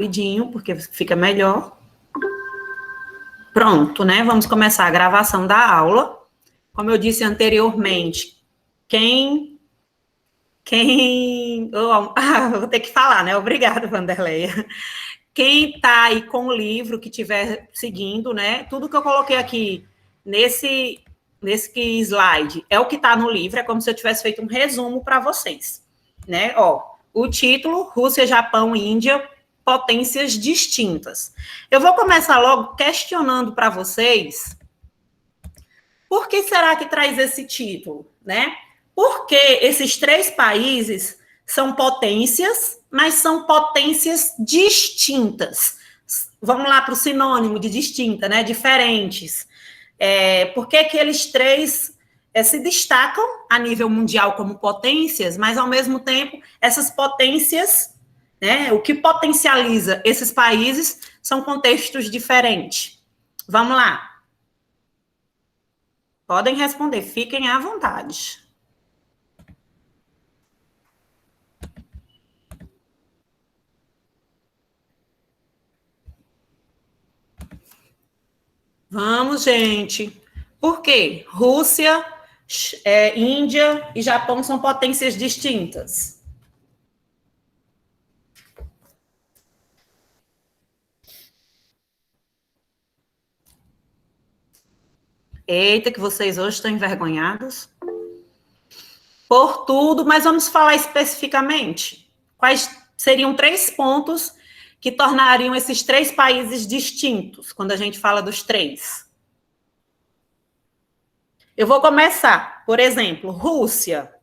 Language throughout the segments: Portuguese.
Rapidinho, porque fica melhor. Pronto, né? Vamos começar a gravação da aula. Como eu disse anteriormente, vou ter que falar, né? Obrigada, Vanderleia. Quem está aí com o livro, que estiver seguindo, né? Tudo que eu coloquei aqui nesse slide é o que está no livro, é como se eu tivesse feito um resumo para vocês, né? Ó, o título, Rússia, Japão, Índia, potências distintas. Eu vou começar logo questionando para vocês por que será que traz esse título, né? Porque esses três países são potências, mas são potências distintas. Vamos lá para o sinônimo de distinta, né? Diferentes. Por que eles três se destacam a nível mundial como potências, mas, ao mesmo tempo, essas potências, né, o que potencializa esses países são contextos diferentes. Vamos lá. Podem responder, fiquem à vontade. Vamos, gente. Por quê? Rússia, Índia e Japão são potências distintas. Eita, que vocês hoje estão envergonhados. Por tudo, mas vamos falar especificamente. Quais seriam 3 pontos que tornariam esses 3 países distintos, quando a gente fala dos 3? Eu vou começar, por exemplo, Rússia.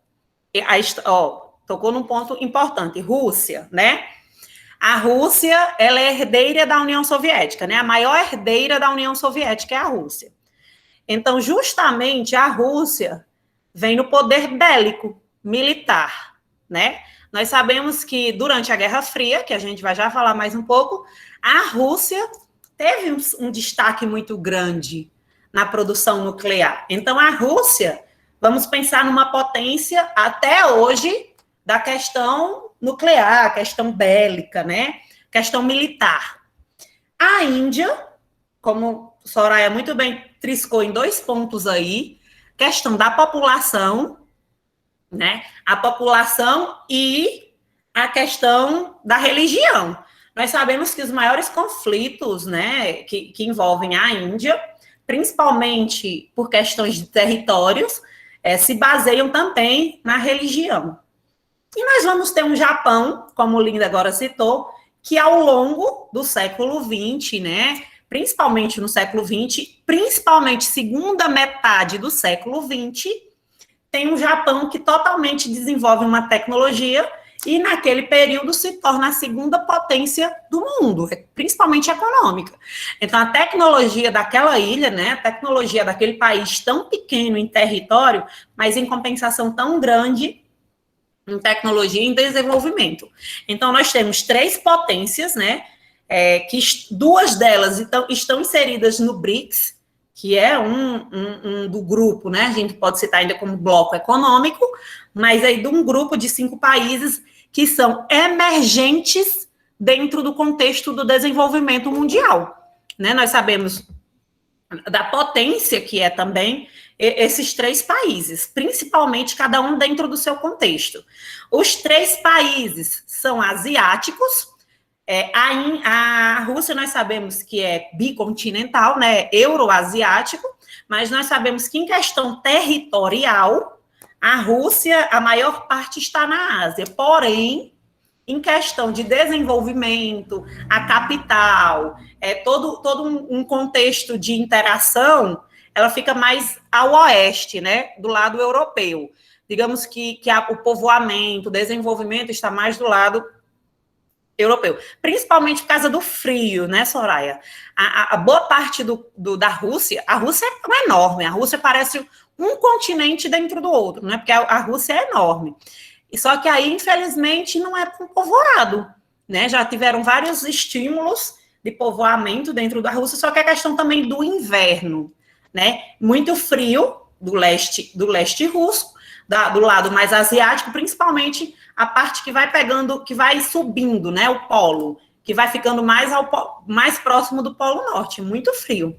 Tocou num ponto importante, Rússia, né? A Rússia, ela é herdeira da União Soviética, né? A maior herdeira da União Soviética é a Rússia. Então, justamente, a Rússia vem no poder bélico, militar, né? Nós sabemos que, durante a Guerra Fria, que a gente vai já falar mais um pouco, a Rússia teve um destaque muito grande na produção nuclear. Então, a Rússia, vamos pensar numa potência, até hoje, da questão nuclear, questão bélica, né? Questão militar. A Índia, como Soraya muito bem triscou em 2 pontos aí, questão da população, né? A população e a questão da religião. Nós sabemos que os maiores conflitos, né, que envolvem a Índia, principalmente por questões de territórios, se baseiam também na religião. E nós vamos ter um Japão, como o Linda agora citou, que ao longo do século XX, né, principalmente no século XX, principalmente segunda metade do século XX, tem um Japão que totalmente desenvolve uma tecnologia e, naquele período, se torna a segunda potência do mundo, principalmente econômica. Então, a tecnologia daquela ilha, né, a tecnologia daquele país tão pequeno em território, mas em compensação tão grande em tecnologia e em desenvolvimento. Então, nós temos 3 potências, né, que 2 delas estão inseridas no BRICS, que é um do grupo, né? A gente pode citar ainda como bloco econômico, mas aí de um grupo de 5 países que são emergentes dentro do contexto do desenvolvimento mundial, né? Nós sabemos da potência que é também esses 3 países, principalmente cada um dentro do seu contexto. Os 3 países são asiáticos. A Rússia, nós sabemos que é bicontinental, né, euroasiático, mas nós sabemos que, em questão territorial, a Rússia, a maior parte está na Ásia, porém, em questão de desenvolvimento, a capital, todo um contexto de interação, ela fica mais ao oeste, né, do lado europeu. Digamos que o povoamento, o desenvolvimento está mais do lado europeu, principalmente por causa do frio, né, Soraya? A boa parte da Rússia, a Rússia é enorme, a Rússia parece um continente dentro do outro, né, porque a Rússia é enorme. E só que aí, infelizmente, não é povoado, né, já tiveram vários estímulos de povoamento dentro da Rússia, só que a questão também do inverno, né, muito frio do leste russo, do lado mais asiático, principalmente a parte que vai pegando, que vai subindo, né, o polo, que vai ficando mais próximo do Polo Norte, muito frio.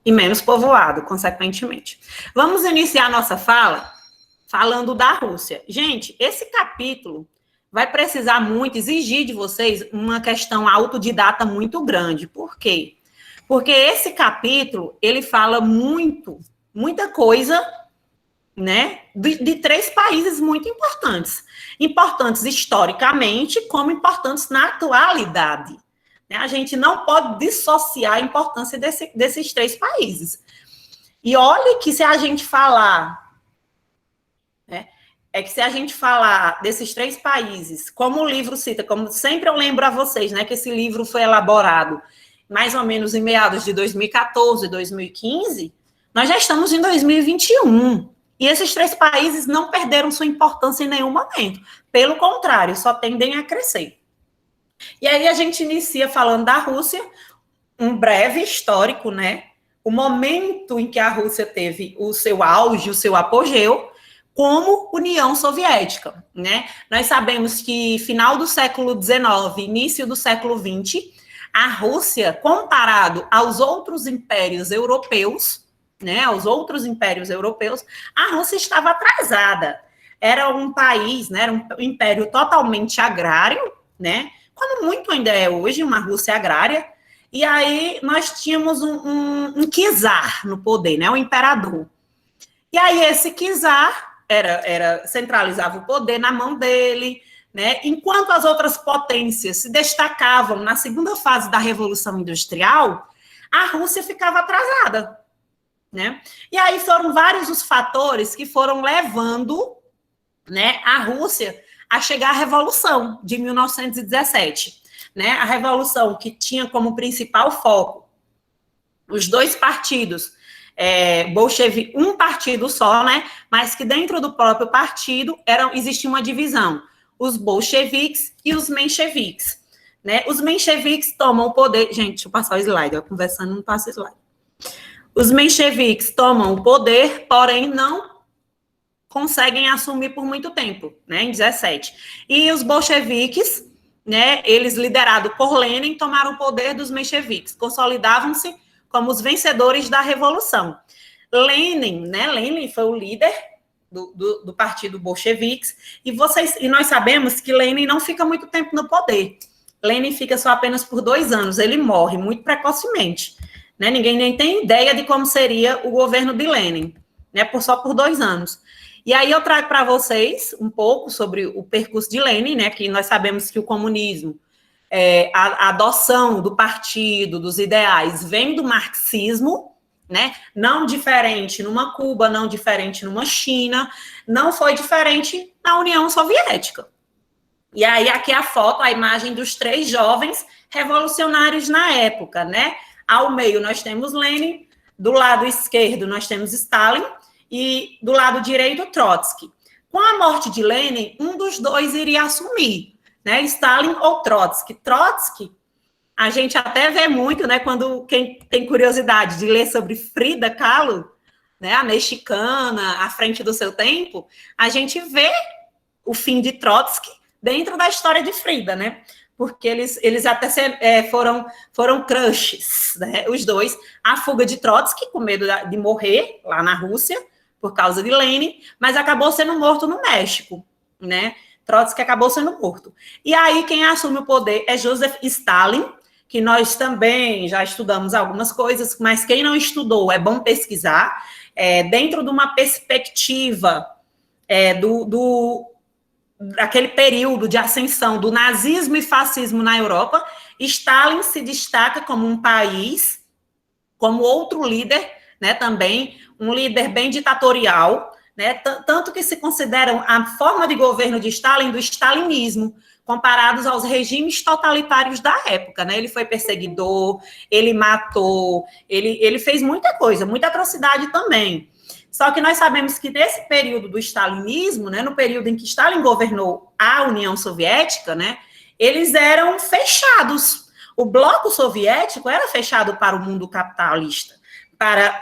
E menos povoado, consequentemente. Vamos iniciar nossa fala falando da Rússia. Gente, esse capítulo vai precisar muito, exigir de vocês uma questão autodidata muito grande. Por quê? Porque esse capítulo, ele fala muita coisa, né, de três países muito importantes. Importantes historicamente, como importantes na atualidade. A gente não pode dissociar a importância desses três países. E olha que se a gente falar, né, que se a gente falar desses três países, como o livro cita, como sempre eu lembro a vocês, né, que esse livro foi elaborado mais ou menos em meados de 2014, 2015, nós já estamos em 2021. E esses três países não perderam sua importância em nenhum momento. Pelo contrário, só tendem a crescer. E aí a gente inicia falando da Rússia, um breve histórico, né? O momento em que a Rússia teve o seu auge, o seu apogeu, como União Soviética, né? Nós sabemos que final do século XIX, início do século XX, a Rússia, comparado aos outros impérios europeus, né? Aos outros impérios europeus, a Rússia estava atrasada. Era um país, né? Era um império totalmente agrário, né? Como muito ainda é hoje, uma Rússia agrária, e aí nós tínhamos um czar no poder, né, um imperador. E aí esse czar centralizava o poder na mão dele, né, enquanto as outras potências se destacavam na segunda fase da Revolução Industrial, a Rússia ficava atrasada, né? E aí foram vários os fatores que foram levando, né, a Rússia a chegar à Revolução de 1917, né? A Revolução que tinha como principal foco os dois partidos, bolchevique, um partido só, né? Mas que dentro do próprio partido existia uma divisão, os bolcheviques e os mencheviques, né? Os mencheviques tomam o poder. Gente, deixa eu passar o slide, eu conversando não passa o slide. Os mencheviques tomam o poder, porém não conseguem assumir por muito tempo, né, em 17. E os bolcheviques, né, eles liderados por Lenin, tomaram o poder dos mencheviques, consolidavam-se como os vencedores da Revolução. Lenin, né, Lenin foi o líder do partido bolcheviques, e nós sabemos que Lenin não fica muito tempo no poder. Lenin fica só apenas por 2 anos, ele morre muito precocemente, né, ninguém nem tem ideia de como seria o governo de Lenin, né, só por 2 anos. E aí eu trago para vocês um pouco sobre o percurso de Lenin, né, que nós sabemos que o comunismo, a adoção do partido, dos ideais, vem do marxismo, né, não diferente numa Cuba, não diferente numa China, não foi diferente na União Soviética. E aí aqui a foto, a imagem dos 3 jovens revolucionários na época, né, ao meio nós temos Lenin, do lado esquerdo nós temos Stalin, e do lado direito, Trotsky. Com a morte de Lenin, um dos dois iria assumir, né, Stalin ou Trotsky. Trotsky, a gente até vê muito, né, quando quem tem curiosidade de ler sobre Frida Kahlo, né, a mexicana, à frente do seu tempo, a gente vê o fim de Trotsky dentro da história de Frida, né, porque eles até foram crushes, né, os dois. A fuga de Trotsky, com medo de morrer lá na Rússia, por causa de Lenin, mas acabou sendo morto no México, né? Trotsky acabou sendo morto. E aí quem assume o poder é Joseph Stalin, que nós também já estudamos algumas coisas, mas quem não estudou é bom pesquisar, dentro de uma perspectiva daquele período de ascensão do nazismo e fascismo na Europa, Stalin se destaca como um país, como outro líder, né, também um líder bem ditatorial, né, tanto que se consideram a forma de governo de Stalin do stalinismo, comparados aos regimes totalitários da época, né, ele foi perseguidor, ele matou, ele fez muita coisa, muita atrocidade também. Só que nós sabemos que nesse período do stalinismo, né, no período em que Stalin governou a União Soviética, né, eles eram fechados. O bloco soviético era fechado para o mundo capitalista, para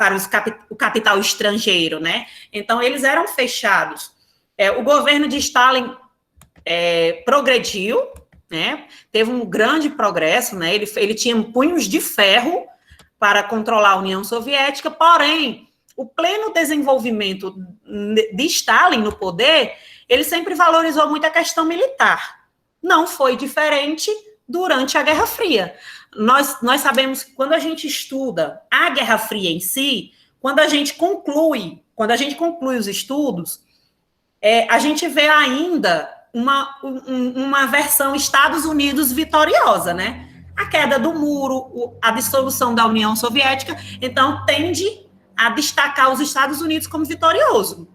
o capital estrangeiro, né? Então, eles eram fechados. O governo de Stalin progrediu, né? Teve um grande progresso, né? Ele tinha punhos de ferro para controlar a União Soviética, porém, o pleno desenvolvimento de Stalin no poder, ele sempre valorizou muito a questão militar. Não foi diferente durante a Guerra Fria. Nós sabemos que quando a gente estuda a Guerra Fria em si, quando a gente conclui os estudos, a gente vê ainda uma versão Estados Unidos vitoriosa, né? A queda do muro, a dissolução da União Soviética, então tende a destacar os Estados Unidos como vitorioso.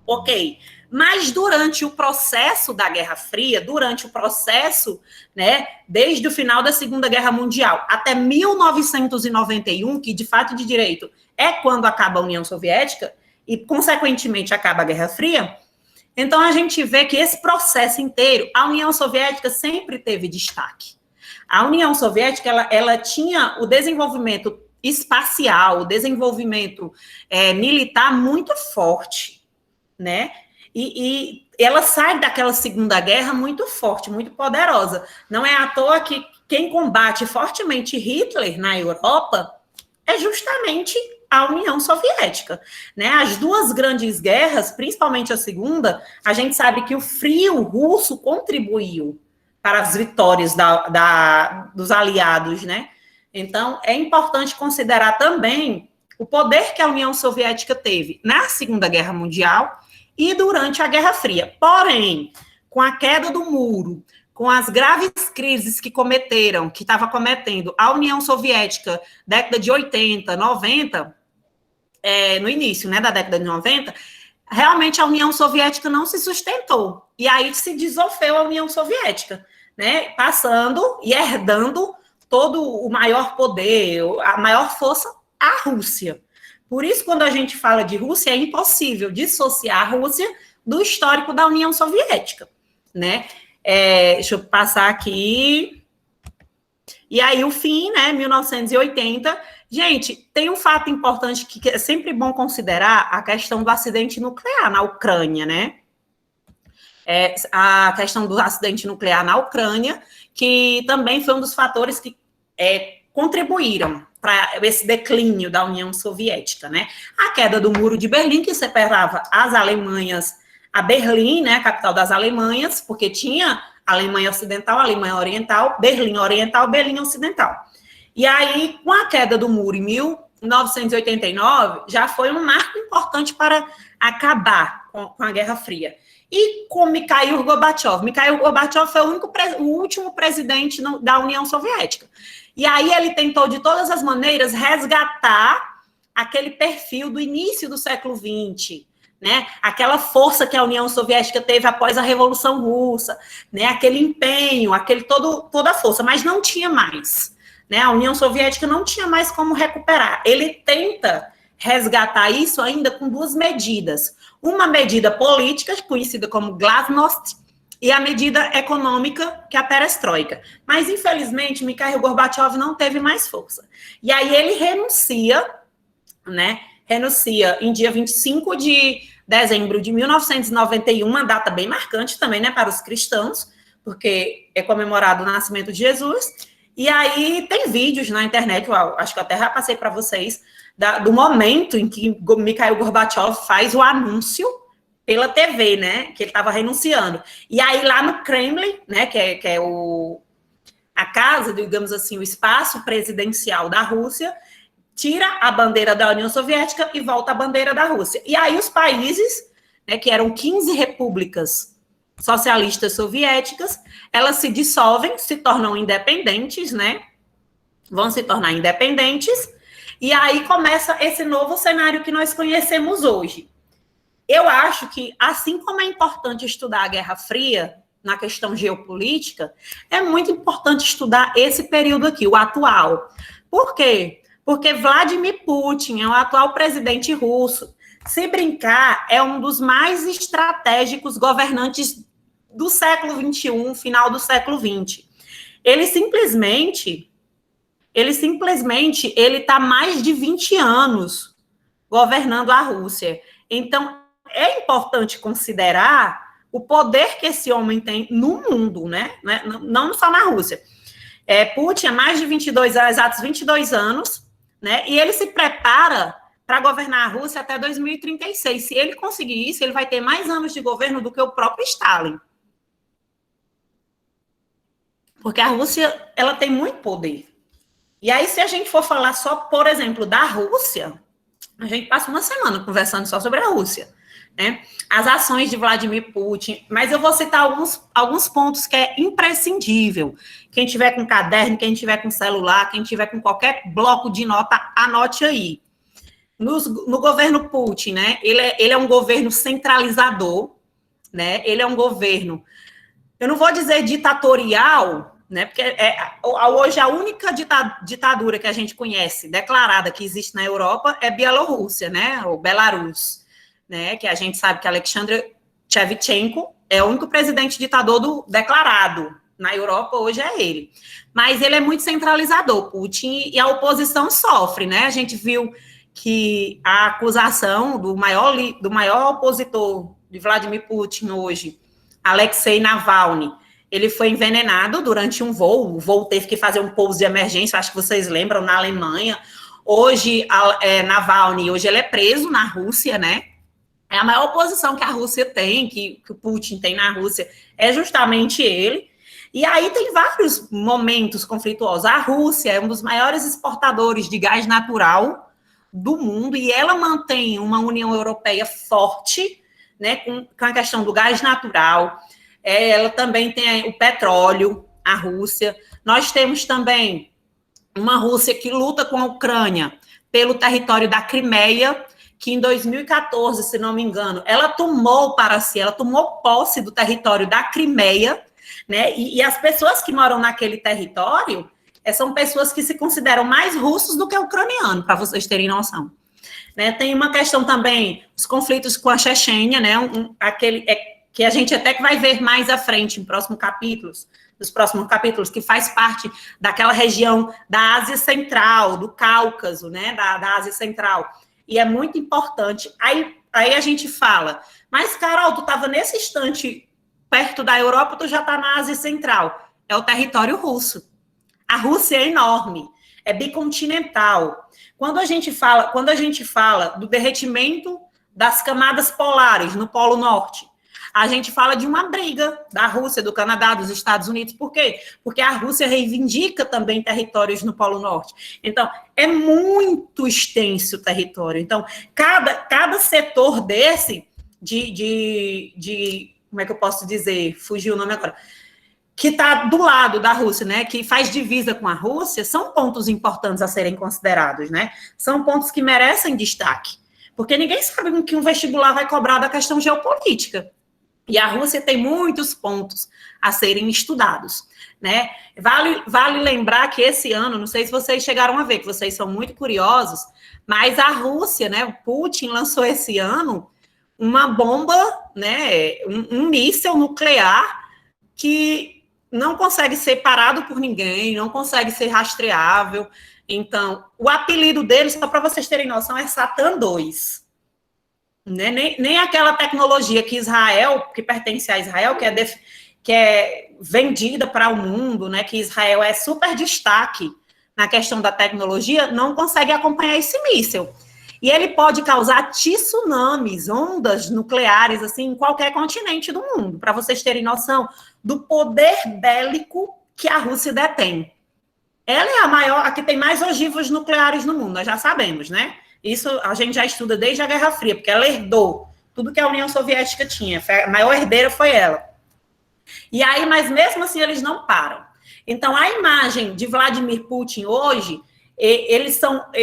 Ok. Mas durante o processo da Guerra Fria, durante o processo, né, desde o final da Segunda Guerra Mundial até 1991, que de fato de direito é quando acaba a União Soviética e, consequentemente, acaba a Guerra Fria, então a gente vê que esse processo inteiro, a União Soviética sempre teve destaque. A União Soviética, ela tinha o desenvolvimento espacial, o desenvolvimento militar muito forte, né? E ela sai daquela Segunda Guerra muito forte, muito poderosa. Não é à toa que quem combate fortemente Hitler na Europa é justamente a União Soviética, né? As duas grandes guerras, principalmente a segunda, a gente sabe que o frio russo contribuiu para as vitórias dos aliados, né? Então, é importante considerar também o poder que a União Soviética teve na Segunda Guerra Mundial e durante a Guerra Fria. Porém, com a queda do muro, com as graves crises que estava cometendo a União Soviética, década de 80, 90, no início, né, da década de 90, realmente a União Soviética não se sustentou. E aí se desofeu a União Soviética, né, passando e herdando todo o maior poder, a maior força, a Rússia. Por isso, quando a gente fala de Rússia, é impossível dissociar a Rússia do histórico da União Soviética, né? Deixa eu passar aqui. E aí, o fim, né, 1980. Gente, tem um fato importante que é sempre bom considerar, a questão do acidente nuclear na Ucrânia, né? A questão do acidente nuclear na Ucrânia, que também foi um dos fatores que contribuíram para esse declínio da União Soviética, né? A queda do Muro de Berlim, que separava as Alemanhas, a Berlim, né, a capital das Alemanhas, porque tinha Alemanha Ocidental, Alemanha Oriental, Berlim Oriental, Berlim Ocidental. E aí, com a queda do muro em 1989, já foi um marco importante para acabar com a Guerra Fria. E com Mikhail Gorbachev. Mikhail Gorbachev foi o último presidente da União Soviética. E aí ele tentou, de todas as maneiras, resgatar aquele perfil do início do século XX, né? Aquela força que a União Soviética teve após a Revolução Russa, né? Aquele empenho, toda a força, mas não tinha mais, né? A União Soviética não tinha mais como recuperar. Ele tenta resgatar isso ainda com duas medidas. Uma medida política, conhecida como glasnost, e a medida econômica, que é a perestroika. Mas, infelizmente, Mikhail Gorbachev não teve mais força. E aí ele renuncia, né? Renuncia em dia 25 de dezembro de 1991, uma data bem marcante também, né, para os cristãos, porque é comemorado o nascimento de Jesus. E aí tem vídeos na internet, eu acho que eu até já passei para vocês, do momento em que Mikhail Gorbachev faz o anúncio pela TV, né, que ele estava renunciando. E aí lá no Kremlin, né, que é a casa, digamos assim, o espaço presidencial da Rússia, tira a bandeira da União Soviética e volta a bandeira da Rússia. E aí os países, né, que eram 15 repúblicas socialistas soviéticas, elas se dissolvem, se tornam independentes, né, vão se tornar independentes, e aí começa esse novo cenário que nós conhecemos hoje. Eu acho que, assim como é importante estudar a Guerra Fria, na questão geopolítica, é muito importante estudar esse período aqui, o atual. Por quê? Porque Vladimir Putin é o atual presidente russo. Se brincar, é um dos mais estratégicos governantes do século XXI, final do século XX. Ele simplesmente está mais de 20 anos governando a Rússia. Então, é importante considerar o poder que esse homem tem no mundo, né? Não só na Rússia. Putin há mais de 22 anos, exatos 22 anos, né? E ele se prepara para governar a Rússia até 2036. Se ele conseguir isso, ele vai ter mais anos de governo do que o próprio Stalin. Porque a Rússia, ela tem muito poder. E aí, se a gente for falar só, por exemplo, da Rússia, a gente passa uma semana conversando só sobre a Rússia, né? As ações de Vladimir Putin, mas eu vou citar alguns pontos que é imprescindível. Quem tiver com caderno, quem tiver com celular, quem tiver com qualquer bloco de nota, anote aí. No governo Putin, né? Ele é um governo centralizador, né? Ele é um governo, eu não vou dizer ditatorial, né? Porque hoje a única ditadura que a gente conhece, declarada, que existe na Europa, é Bielorrússia, né? Ou Belarus, né? Que a gente sabe que Alexander Shevchenko é o único presidente ditador declarado. Na Europa, hoje é ele. Mas ele é muito centralizador, Putin, e a oposição sofre, né? A gente viu que a acusação do maior opositor de Vladimir Putin hoje, Alexei Navalny, ele foi envenenado durante um voo, o voo teve que fazer um pouso de emergência, acho que vocês lembram, na Alemanha. Hoje, Navalny, hoje ele é preso na Rússia, né? É a maior oposição que a Rússia tem, que o Putin tem na Rússia, é justamente ele. E aí tem vários momentos conflituosos. A Rússia é um dos maiores exportadores de gás natural do mundo, e ela mantém uma União Europeia forte, né, com a questão do gás natural. Ela também tem o petróleo, a Rússia. Nós temos também uma Rússia que luta com a Ucrânia pelo território da Crimeia, que em 2014, se não me engano, ela tomou posse do território da Crimeia, né? E as pessoas que moram naquele território são pessoas que se consideram mais russos do que ucranianos, para vocês terem noção. Né? Tem uma questão também, os conflitos com a Chechênia, né? Que a gente até que vai ver mais à frente, nos próximos capítulos, que faz parte daquela região da Ásia Central, do Cáucaso, né? Da Ásia Central. E é muito importante. Aí a gente fala, mas, Carol, tu estava nesse instante perto da Europa, tu já está na Ásia Central. É o território russo. A Rússia é enorme, é bicontinental. Quando a gente fala do derretimento das camadas polares no Polo Norte, a gente fala de uma briga da Rússia, do Canadá, dos Estados Unidos. Por quê? Porque a Rússia reivindica também territórios no Polo Norte. Então, é muito extenso o território. Então, cada setor desse como é que eu posso dizer? Fugiu o nome agora. Que está do lado da Rússia, né? Que faz divisa com a Rússia, são pontos importantes a serem considerados, né? São pontos que merecem destaque. Porque ninguém sabe o que um vestibular vai cobrar da questão geopolítica. E a Rússia tem muitos pontos a serem estudados, né? Vale lembrar que esse ano, não sei se vocês chegaram a ver, que vocês são muito curiosos, mas a Rússia, né? O Putin lançou esse ano uma bomba, né? Um míssil nuclear que não consegue ser parado por ninguém, não consegue ser rastreável. Então, o apelido dele, só para vocês terem noção, é Satã 2. Né? Nem aquela tecnologia que pertence a Israel, que é vendida para o mundo, né? Que Israel é super destaque na questão da tecnologia, não consegue acompanhar esse míssil. E ele pode causar tsunamis, ondas nucleares, assim, em qualquer continente do mundo, para vocês terem noção do poder bélico que a Rússia detém. Ela é a que tem mais ogivas nucleares no mundo, nós já sabemos, né? Isso a gente já estuda desde a Guerra Fria, porque ela herdou tudo que a União Soviética tinha. A maior herdeira foi ela. E aí, mas mesmo assim, eles não param. Então, a imagem de Vladimir Putin hoje,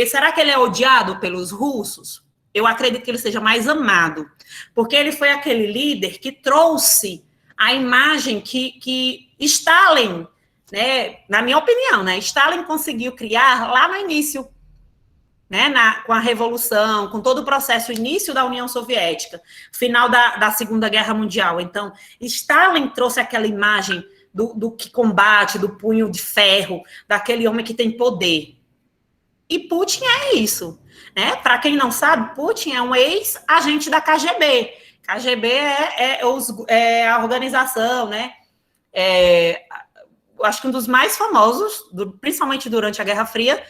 será que ele é odiado pelos russos? Eu acredito que ele seja mais amado, porque ele foi aquele líder que trouxe a imagem que Stalin, né, na minha opinião, né, Stalin conseguiu criar lá no início, né, com a Revolução, com todo o processo, início da União Soviética, final da Segunda Guerra Mundial. Então, Stalin trouxe aquela imagem do que combate, do punho de ferro, daquele homem que tem poder. E Putin é isso, né? Para quem não sabe, Putin é um ex-agente da KGB. KGB é a organização, né? Acho que um dos mais famosos, principalmente durante a Guerra Fria,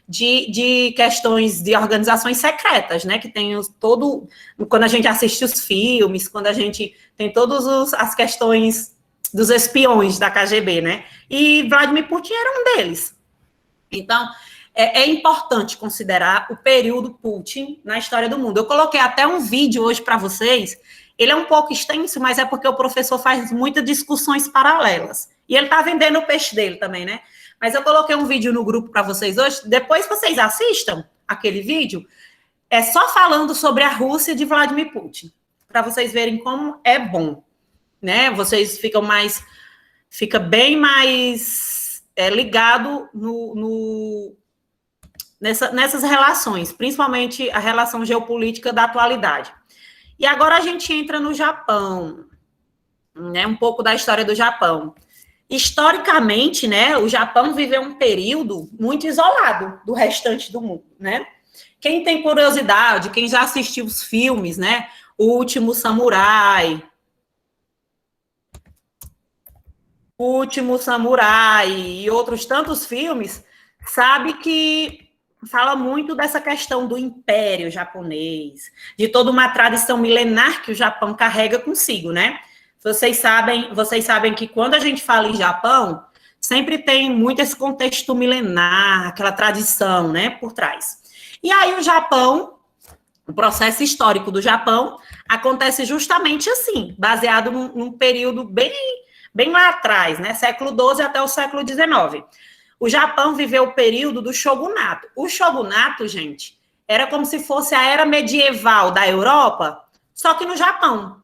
de questões de organizações secretas, né? Que tem todo. Quando a gente assiste os filmes, quando a gente tem todas as questões dos espiões da KGB, né? E Vladimir Putin era um deles. Então, é importante considerar o período Putin na história do mundo. Eu coloquei até um vídeo hoje para vocês. Ele é um pouco extenso, mas é porque o professor faz muitas discussões paralelas. E ele está vendendo o peixe dele também, né? Mas eu coloquei um vídeo no grupo para vocês hoje. Depois vocês assistam aquele vídeo. É só falando sobre a Rússia de Vladimir Putin. Para vocês verem como é bom. Né? Vocês fica bem mais ligado nessas relações, principalmente a relação geopolítica da atualidade. E agora a gente entra no Japão, né? Um pouco da história do Japão. Historicamente, né, o Japão viveu um período muito isolado do restante do mundo, né? Quem tem curiosidade, quem já assistiu os filmes, né? O Último Samurai e outros tantos filmes, sabe que fala muito dessa questão do império japonês, de toda uma tradição milenar que o Japão carrega consigo, né? Vocês sabem que quando a gente fala em Japão, sempre tem muito esse contexto milenar, aquela tradição, né, por trás. E aí o Japão, o processo histórico do Japão acontece justamente assim, baseado num período bem lá atrás, né, século XII até o século XIX. O Japão viveu o período do shogunato. O shogunato, gente, era como se fosse a era medieval da Europa, só que no Japão.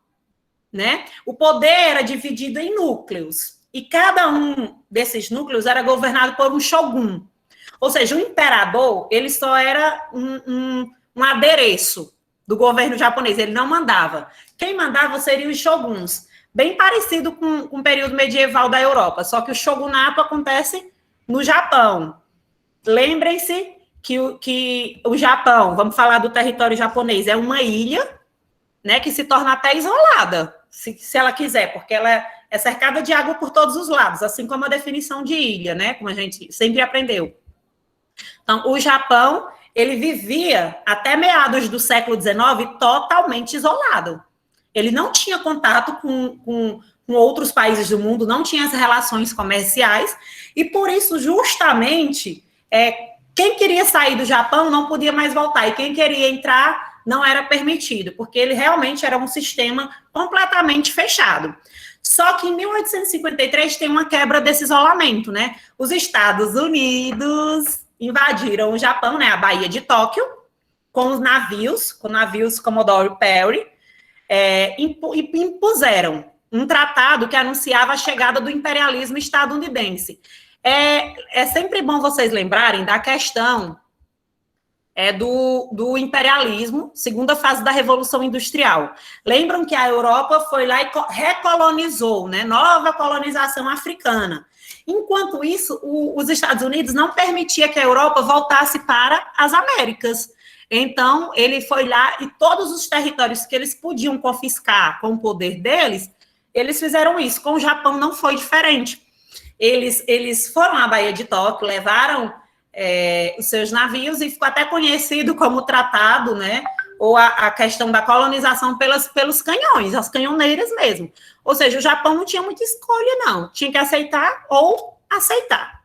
Né? O poder era dividido em núcleos, e cada um desses núcleos era governado por um shogun. Ou seja, o imperador, ele só era um adereço do governo japonês, ele não mandava. Quem mandava seriam os shoguns, bem parecido com o período medieval da Europa, só que o shogunato acontece no Japão. Lembrem-se que o Japão, vamos falar do território japonês, é uma ilha, né, que se torna até isolada, se ela quiser, porque ela é cercada de água por todos os lados, assim como a definição de ilha, né, como a gente sempre aprendeu. Então, o Japão, ele vivia, até meados do século XIX, totalmente isolado. Ele não tinha contato com outros países do mundo, não tinha as relações comerciais, e por isso, justamente, quem queria sair do Japão não podia mais voltar, e quem queria entrar não era permitido, porque ele realmente era um sistema completamente fechado. Só que em 1853 tem uma quebra desse isolamento, né? Os Estados Unidos invadiram o Japão, né? A Baía de Tóquio, com navios Commodore Perry, e impuseram um tratado que anunciava a chegada do imperialismo estadunidense. É sempre bom vocês lembrarem da questão do imperialismo, segunda fase da Revolução Industrial. Lembram que a Europa foi lá e recolonizou, né? Nova colonização africana. Enquanto isso, os Estados Unidos não permitia que a Europa voltasse para as Américas. Então, ele foi lá e todos os territórios que eles podiam confiscar com o poder deles, eles fizeram isso. Com o Japão não foi diferente. Eles foram à Baía de Tóquio, levaram os seus navios, e ficou até conhecido como tratado, né? Ou a questão da colonização pelos canhões, as canhoneiras mesmo. Ou seja, o Japão não tinha muita escolha, não. Tinha que aceitar ou aceitar.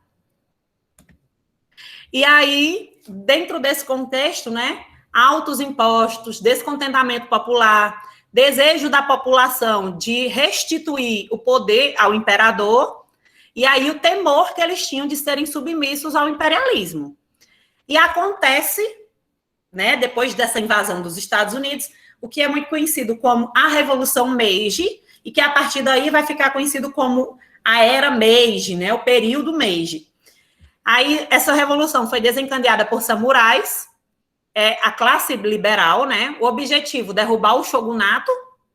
E aí, dentro desse contexto, né? Altos impostos, descontentamento popular, desejo da população de restituir o poder ao imperador, e aí o temor que eles tinham de serem submissos ao imperialismo. E acontece, né, depois dessa invasão dos Estados Unidos, o que é muito conhecido como a Revolução Meiji, e que a partir daí vai ficar conhecido como a Era Meiji, né, o período Meiji. Aí essa revolução foi desencadeada por samurais, a classe liberal, né, o objetivo derrubar o shogunato,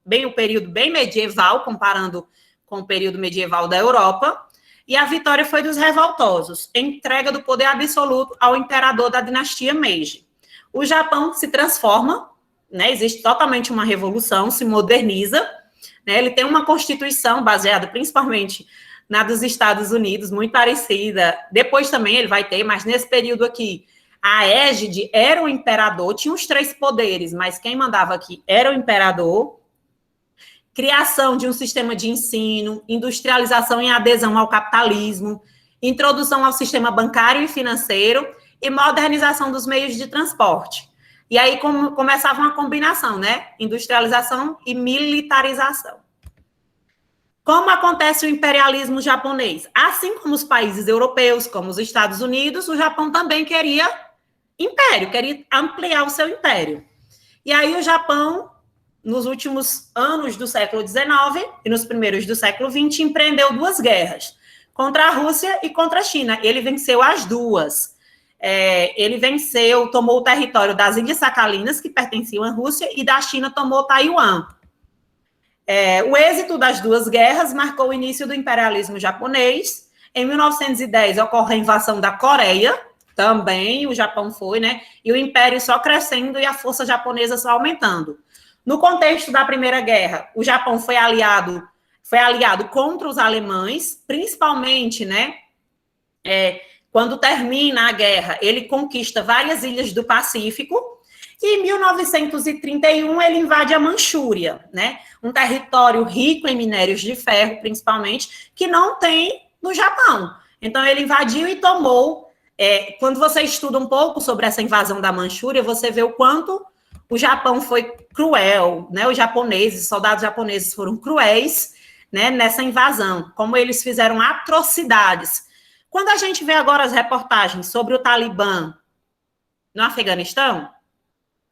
o período bem medieval, comparando com o período medieval da Europa. e a vitória foi dos revoltosos, entrega do poder absoluto ao imperador da dinastia Meiji. O Japão se transforma, né, existe totalmente uma revolução, se moderniza, né, ele tem uma constituição baseada principalmente na dos Estados Unidos, muito parecida, depois também ele vai ter, mas nesse período aqui, a égide era o imperador, tinha os 3 poderes, mas quem mandava aqui era o imperador. Criação de um sistema de ensino, industrialização e adesão ao capitalismo, introdução ao sistema bancário e financeiro e modernização dos meios de transporte. E aí começava uma combinação, né? Industrialização e militarização. Como acontece o imperialismo japonês? Assim como os países europeus, como os Estados Unidos, o Japão também queria império, queria ampliar o seu império. E aí o Japão, nos últimos anos do século XIX e nos primeiros do século XX, empreendeu 2 guerras, contra a Rússia e contra a China. Ele venceu as 2. Ele venceu, tomou o território das Ilhas Sakhalinas, que pertenciam à Rússia, e da China tomou Taiwan. O êxito das 2 guerras marcou o início do imperialismo japonês. Em 1910, ocorre a invasão da Coreia, também o Japão foi, né? E o império só crescendo e a força japonesa só aumentando. No contexto da Primeira Guerra, o Japão foi aliado contra os alemães, principalmente, né? Quando termina a guerra, ele conquista várias ilhas do Pacífico, e em 1931 ele invade a Manchúria, né? Um território rico em minérios de ferro, principalmente, que não tem no Japão. Então, ele invadiu e tomou. Quando você estuda um pouco sobre essa invasão da Manchúria, você vê o quanto o Japão foi cruel, né? Os soldados japoneses foram cruéis, né, nessa invasão, como eles fizeram atrocidades. Quando a gente vê agora as reportagens sobre o Talibã no Afeganistão,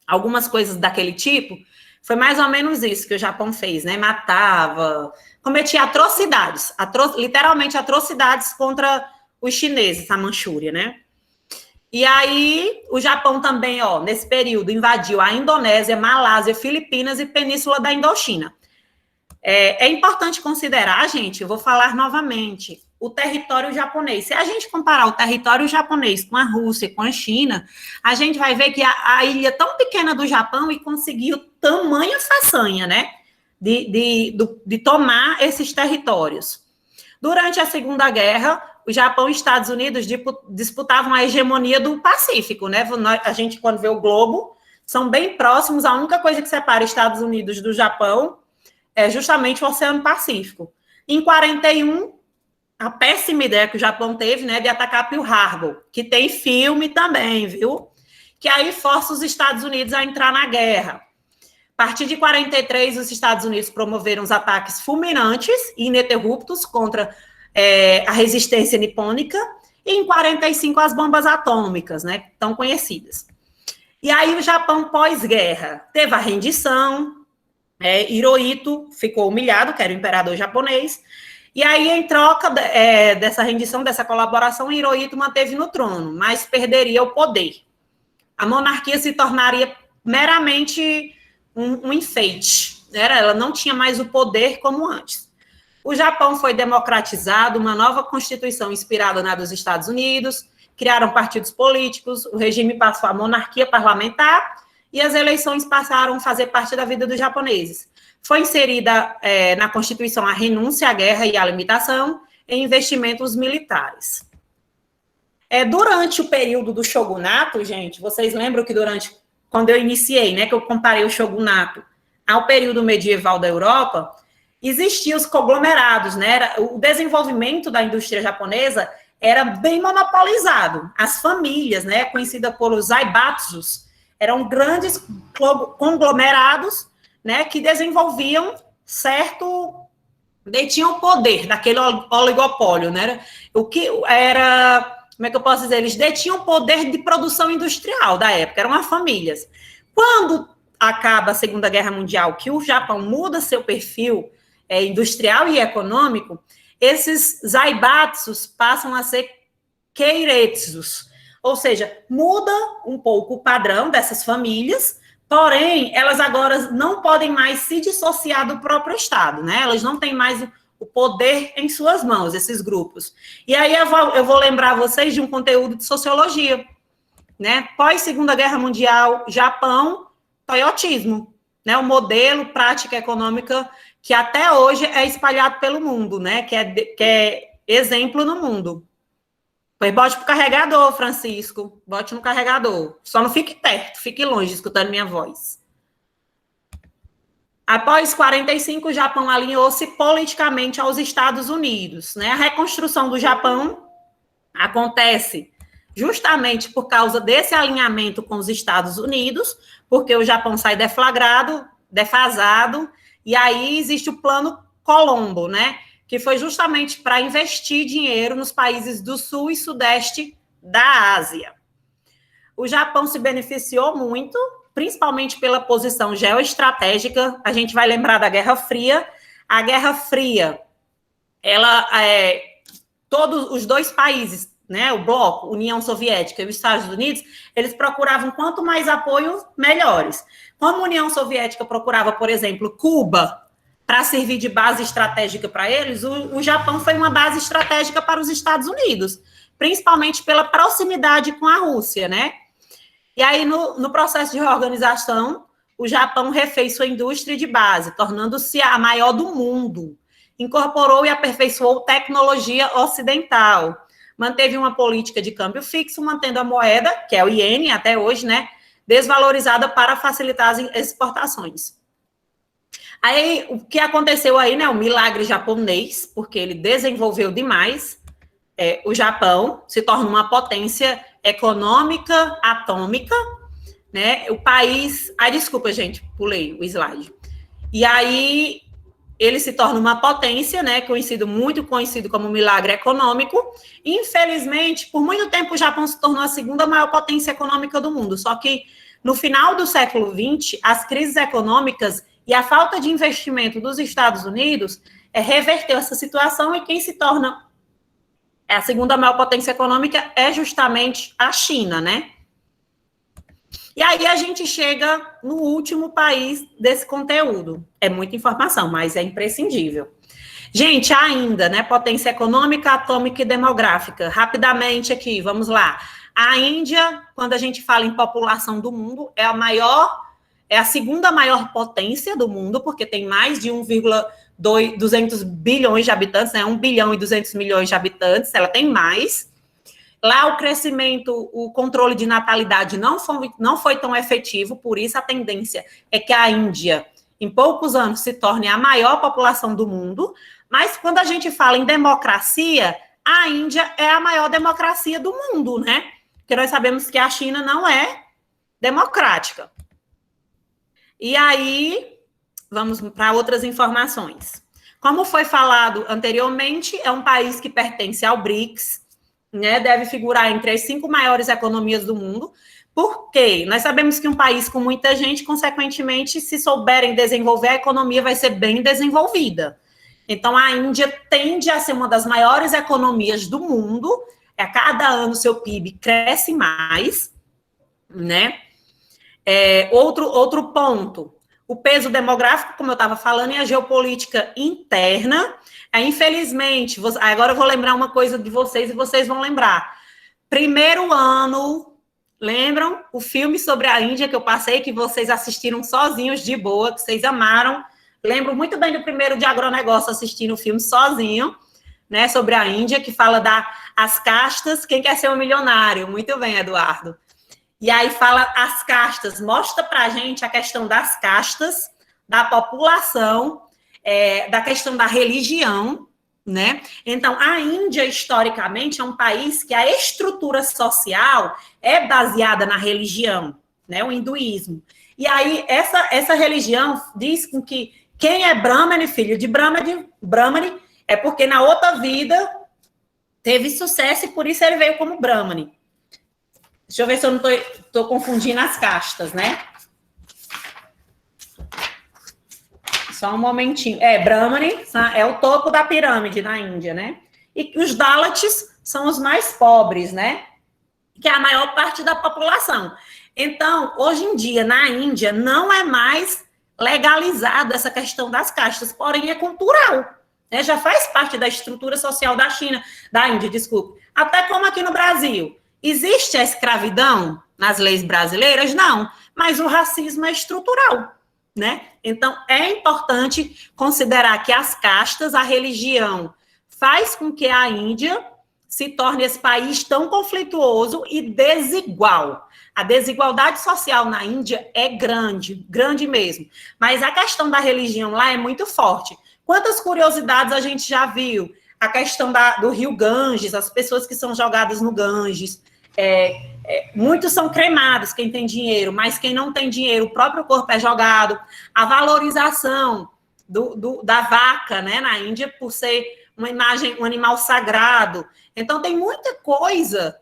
algumas coisas daquele tipo, foi mais ou menos isso que o Japão fez, né? Matava, cometia atrocidades, literalmente atrocidades contra os chineses, a Manchúria, né? E aí, o Japão também, nesse período, invadiu a Indonésia, Malásia, Filipinas e Península da Indochina. É importante considerar, gente, eu vou falar novamente, o território japonês. Se a gente comparar o território japonês com a Rússia, com a China, a gente vai ver que a ilha tão pequena do Japão e conseguiu tamanha façanha, né, de tomar esses territórios. Durante a Segunda Guerra, o Japão e os Estados Unidos disputavam a hegemonia do Pacífico, né? A gente, quando vê o globo, são bem próximos. A única coisa que separa os Estados Unidos do Japão é justamente o Oceano Pacífico. Em 41, a péssima ideia que o Japão teve, né, de atacar Pearl Harbor, que tem filme também, viu? Que aí força os Estados Unidos a entrar na guerra. A partir de 43, os Estados Unidos promoveram os ataques fulminantes e ininterruptos contra a resistência nipônica, e em 45 as bombas atômicas, né, tão conhecidas. E aí o Japão pós-guerra teve a rendição, Hirohito ficou humilhado, que era o imperador japonês, e aí em troca dessa rendição, dessa colaboração, Hirohito manteve no trono, mas perderia o poder. A monarquia se tornaria meramente um enfeite, ela não tinha mais o poder como antes. O Japão foi democratizado, uma nova constituição inspirada na dos Estados Unidos, criaram partidos políticos, o regime passou à monarquia parlamentar e as eleições passaram a fazer parte da vida dos japoneses. Foi inserida na Constituição a renúncia à guerra e à limitação em investimentos militares. Durante o período do shogunato, gente, vocês lembram que quando eu iniciei, né, que eu comparei o shogunato ao período medieval da Europa, existiam os conglomerados, né? O desenvolvimento da indústria japonesa era bem monopolizado. As famílias, né, conhecidas pelos zaibatsus, eram grandes conglomerados, né, que desenvolviam detinham poder daquele oligopólio, né? O que era, como é que eu posso dizer? Eles detinham poder de produção industrial da época, eram as famílias. Quando acaba a Segunda Guerra Mundial, que o Japão muda seu perfil industrial e econômico, esses zaibatsus passam a ser keiretsus, ou seja, muda um pouco o padrão dessas famílias, porém, elas agora não podem mais se dissociar do próprio Estado, né? Elas não têm mais o poder em suas mãos, esses grupos. E aí eu vou lembrar vocês de um conteúdo de sociologia, né? Pós Segunda Guerra Mundial, Japão, toyotismo, né? O modelo, prática econômica que até hoje é espalhado pelo mundo, né? Que é exemplo no mundo. Pois bote pro carregador, Francisco. Bote no carregador. Só não fique perto, fique longe, escutando minha voz. Após 45, o Japão alinhou-se politicamente aos Estados Unidos, né? A reconstrução do Japão acontece justamente por causa desse alinhamento com os Estados Unidos, porque o Japão sai defasado, e aí existe o Plano Colombo, né? Que foi justamente para investir dinheiro nos países do Sul e Sudeste da Ásia. O Japão se beneficiou muito, principalmente pela posição geoestratégica. A gente vai lembrar da Guerra Fria. A Guerra Fria, todos os dois países, né, o bloco, União Soviética e os Estados Unidos, eles procuravam quanto mais apoio, melhores. Como a União Soviética procurava, por exemplo, Cuba, para servir de base estratégica para eles, o Japão foi uma base estratégica para os Estados Unidos, principalmente pela proximidade com a Rússia, né? E aí, no processo de reorganização, o Japão refez sua indústria de base, tornando-se a maior do mundo. Incorporou e aperfeiçoou tecnologia ocidental. Manteve uma política de câmbio fixo, mantendo a moeda, que é o iene até hoje, né, desvalorizada para facilitar as exportações. Aí, o que aconteceu aí, né, o milagre japonês, porque ele desenvolveu demais, o Japão se torna uma potência econômica atômica, né? O país... desculpa, gente, pulei o slide. E aí, ele se torna uma potência, né? Muito conhecido como milagre econômico. Infelizmente, por muito tempo, o Japão se tornou a segunda maior potência econômica do mundo. Só que, no final do século XX, as crises econômicas e a falta de investimento dos Estados Unidos reverteu essa situação, e quem se torna a segunda maior potência econômica é justamente a China, né? E aí a gente chega no último país desse conteúdo. É muita informação, mas é imprescindível. Gente, ainda, né? Potência econômica, atômica e demográfica. Rapidamente aqui, vamos lá. A Índia, quando a gente fala em população do mundo, é a segunda maior potência do mundo, porque tem mais de 200 bilhões de habitantes, né? 1 bilhão e 200 milhões de habitantes, ela tem mais. Lá o crescimento, o controle de natalidade não foi tão efetivo, por isso a tendência é que a Índia, em poucos anos, se torne a maior população do mundo, mas quando a gente fala em democracia, a Índia é a maior democracia do mundo, né? Porque nós sabemos que a China não é democrática. E aí, vamos para outras informações. Como foi falado anteriormente, é um país que pertence ao BRICS, né, deve figurar entre as 5 maiores economias do mundo. Por quê? Nós sabemos que um país com muita gente, consequentemente, se souberem desenvolver, a economia vai ser bem desenvolvida. Então, a Índia tende a ser uma das maiores economias do mundo. A cada ano, seu PIB cresce mais, né? Outro ponto, o peso demográfico, como eu estava falando, e a geopolítica interna. Infelizmente, agora eu vou lembrar uma coisa de vocês e vocês vão lembrar. Primeiro ano, lembram o filme sobre a Índia que eu passei, que vocês assistiram sozinhos, de boa, que vocês amaram. Lembro muito bem do primeiro de agronegócio assistindo o filme sozinho, né, sobre a Índia, que fala das castas, quem quer ser um milionário. Muito bem, Eduardo. E aí fala as castas, mostra para a gente a questão das castas, da população, da questão da religião, né? Então, a Índia, historicamente, é um país que a estrutura social é baseada na religião, né? O hinduísmo. E aí, essa religião diz com que quem é Brahmane, filho de Brahmane, é porque na outra vida teve sucesso e por isso ele veio como Brahmane. Deixa eu ver se eu não estou confundindo as castas, né? Só um momentinho. Brahmane é o topo da pirâmide na Índia, né? E os Dalits são os mais pobres, né? Que é a maior parte da população. Então, hoje em dia, na Índia, não é mais legalizado essa questão das castas, porém é cultural, né? Já faz parte da estrutura social da Índia, desculpe. Até como aqui no Brasil. Existe a escravidão nas leis brasileiras? Não, mas o racismo é estrutural, né? Então, é importante considerar que as castas, a religião, faz com que a Índia se torne esse país tão conflituoso e desigual. A desigualdade social na Índia é grande, grande mesmo. Mas a questão da religião lá é muito forte. Quantas curiosidades a gente já viu? A questão do rio Ganges, as pessoas que são jogadas no Ganges. Muitos são cremados, quem tem dinheiro, mas quem não tem dinheiro, o próprio corpo é jogado. A valorização da vaca, né, na Índia, por ser uma imagem, um animal sagrado. Então, tem muita coisa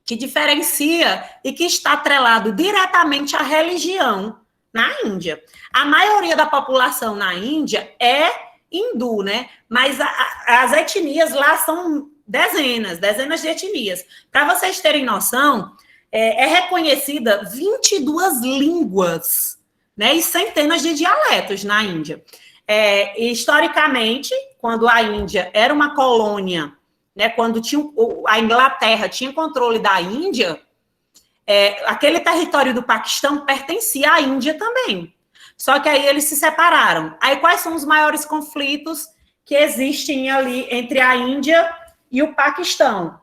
que diferencia e que está atrelado diretamente à religião na Índia. A maioria da população na Índia é hindu, né? Mas as etnias lá são dezenas de etnias. Para vocês terem noção, é reconhecida 22 línguas, né? E centenas de dialetos na Índia. Historicamente, quando a Índia era uma colônia, né, quando a Inglaterra tinha controle da Índia, aquele território do Paquistão pertencia à Índia também. Só que aí eles se separaram. Aí quais são os maiores conflitos que existem ali entre a Índia e o Paquistão?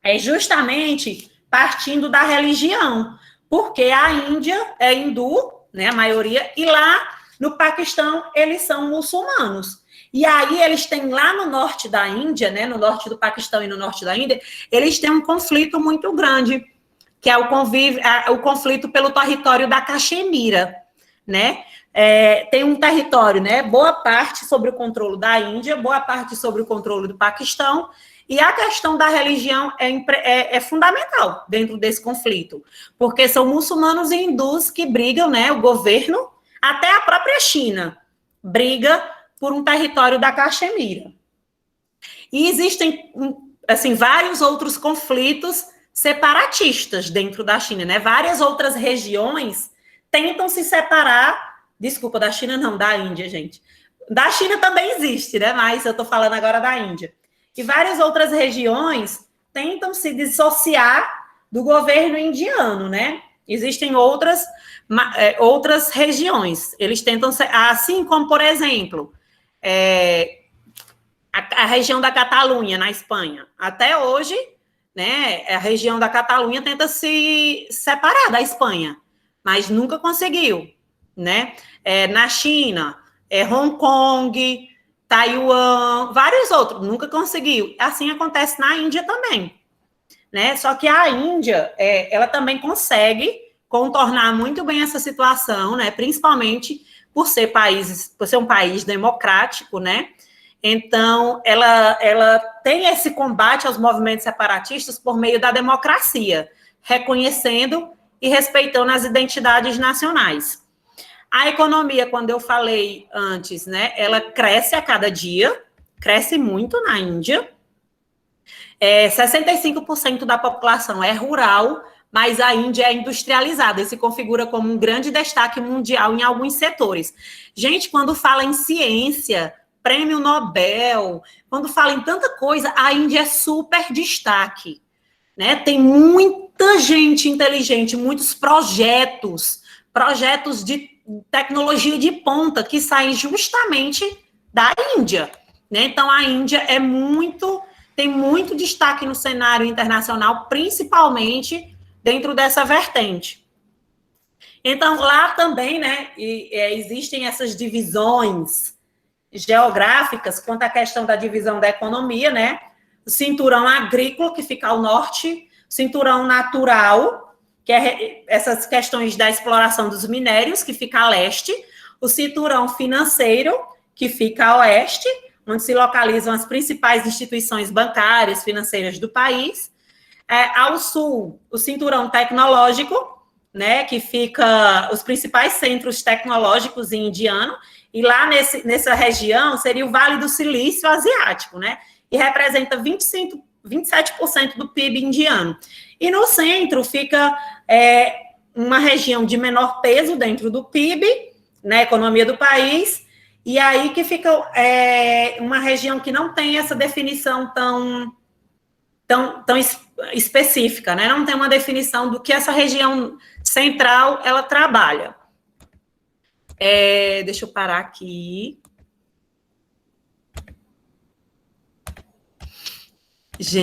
É justamente partindo da religião, porque a Índia é hindu, né, a maioria, e lá no Paquistão eles são muçulmanos. E aí eles têm lá no norte da Índia, né, no norte do Paquistão e no norte da Índia, eles têm um conflito muito grande, que é o conflito pelo território da Caxemira, né? Tem um território, né, boa parte sobre o controle da Índia, boa parte sobre o controle do Paquistão, e a questão da religião é fundamental dentro desse conflito, porque são muçulmanos e hindus que brigam, né, o governo, até a própria China, briga por um território da Caxemira. E existem, assim, vários outros conflitos separatistas dentro da China, né? Várias outras regiões tentam se separar, desculpa, da China não, da Índia, gente. Da China também existe, né? Mas eu estou falando agora da Índia. E várias outras regiões tentam se dissociar do governo indiano, né? Existem outras regiões. Eles tentam, assim como, por exemplo, a região da Catalunha, na Espanha. Até hoje, né, a região da Catalunha tenta se separar da Espanha, mas nunca conseguiu, né? Na China, Hong Kong, Taiwan, vários outros, nunca conseguiu. Assim acontece na Índia também, né? Só que a Índia, ela também consegue contornar muito bem essa situação, né? Principalmente por ser um país democrático, né? Então, ela tem esse combate aos movimentos separatistas por meio da democracia, reconhecendo e respeitando as identidades nacionais. A economia, quando eu falei antes, né, ela cresce a cada dia, cresce muito na Índia. 65% da população é rural, mas a Índia é industrializada e se configura como um grande destaque mundial em alguns setores. Gente, quando fala em ciência, prêmio Nobel, quando fala em tanta coisa, a Índia é super destaque, né? Tem muita gente inteligente, muitos projetos de tecnologia de ponta que saem justamente da Índia, né? Então, a Índia tem muito destaque no cenário internacional, principalmente dentro dessa vertente. Então, lá também, né, existem essas divisões geográficas quanto à questão da divisão da economia, né? O cinturão agrícola, que fica ao norte, o cinturão natural, que é essas questões da exploração dos minérios, que fica a leste, o cinturão financeiro, que fica a oeste, onde se localizam as principais instituições bancárias, financeiras do país. Ao sul, o cinturão tecnológico, né, que fica os principais centros tecnológicos indianos, e lá nessa região seria o Vale do Silício Asiático, né, e representa 27% do PIB indiano. E no centro fica uma região de menor peso dentro do PIB, na economia do país, E aí que fica uma região que não tem essa definição tão específica, né? Não tem uma definição do que essa região central ela trabalha. Deixa eu parar aqui. Gente.